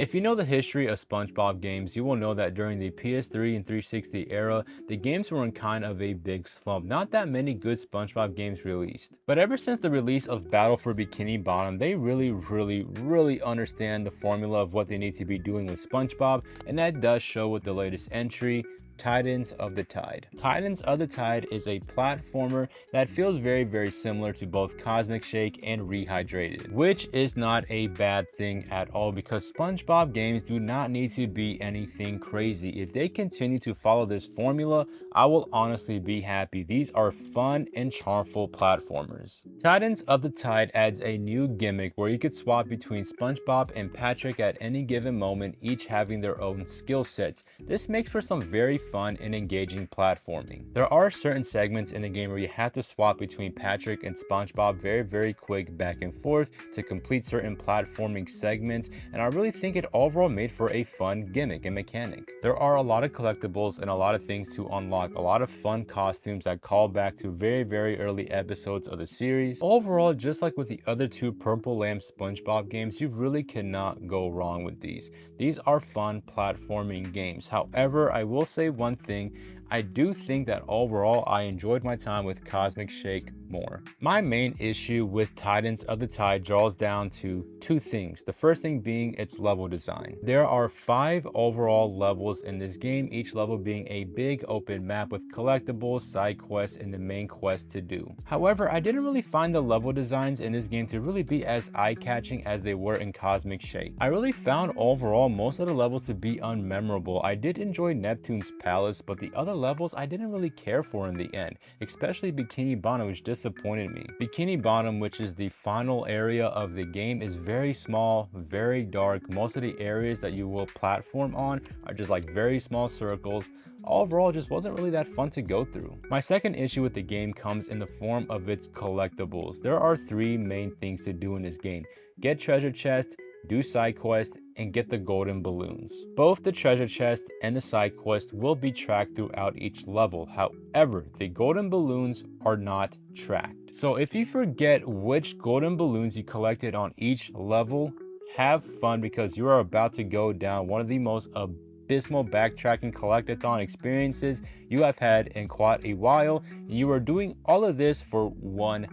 If you know the history of SpongeBob games, you will know that during the PS3 and 360 era, the games were in kind of a big slump. Not that many good SpongeBob games released. But ever since the release of Battle for Bikini Bottom, they really understand the formula of what they need to be doing with SpongeBob, and that does show with the latest entry, Titans of the Tide. Titans of the Tide is a platformer that feels very similar to both Cosmic Shake and Rehydrated, which is not a bad thing at all because SpongeBob games do not need to be anything crazy. If they continue to follow this formula, I will honestly be happy. These are fun and charmful platformers. Titans of the Tide adds a new gimmick where you could swap between SpongeBob and Patrick at any given moment, each having their own skill sets. This makes for some very fun and engaging platforming. There are certain segments in the game where you have to swap between Patrick and SpongeBob very quick back and forth to complete certain platforming segments, and I really think it overall made for a fun gimmick and mechanic. There are a lot of collectibles and a lot of things to unlock, a lot of fun costumes that call back to very early episodes of the series. Overall, just like with the other two Purple Lamp SpongeBob games, you really cannot go wrong with these. These are fun platforming games. However, I will say one thing, I do think that overall I enjoyed my time with Cosmic Shake more. My main issue with Titans of the Tide draws down to two things. The first thing being its level design. There are 5 overall levels in this game, each level being a big open map with collectibles, side quests, and the main quest to do. However, I didn't really find the level designs in this game to really be as eye-catching as they were in Cosmic Shake. I really found overall most of the levels to be unmemorable. I did enjoy Neptune's Palace, but the other levels I didn't really care for in the end, especially Bikini Bottom, which disappointed me. Bikini Bottom, which is the final area of the game, is very small, very dark. Most of the areas that you will platform on are just like very small circles. Overall, just wasn't really that fun to go through. My second issue with the game comes in the form of its collectibles. There are 3 main things to do in this game: get treasure chest, do side quest, and get the golden balloons. Both the treasure chest and the side quest will be tracked throughout each level. However, the golden balloons are not tracked. So if you forget which golden balloons you collected on each level, have fun because you are about to go down one of the most abysmal backtracking collectathon experiences you have had in quite a while, and you are doing all of this for one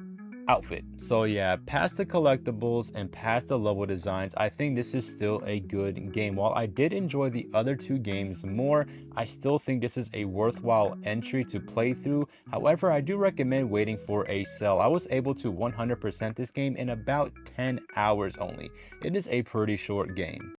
outfit. So yeah, past the collectibles and past the level designs, I think this is still a good game. While I did enjoy the other 2 games more, I still think this is a worthwhile entry to play through. However, I do recommend waiting for a sale. I was able to 100% this game in about 10 hours only. It is a pretty short game.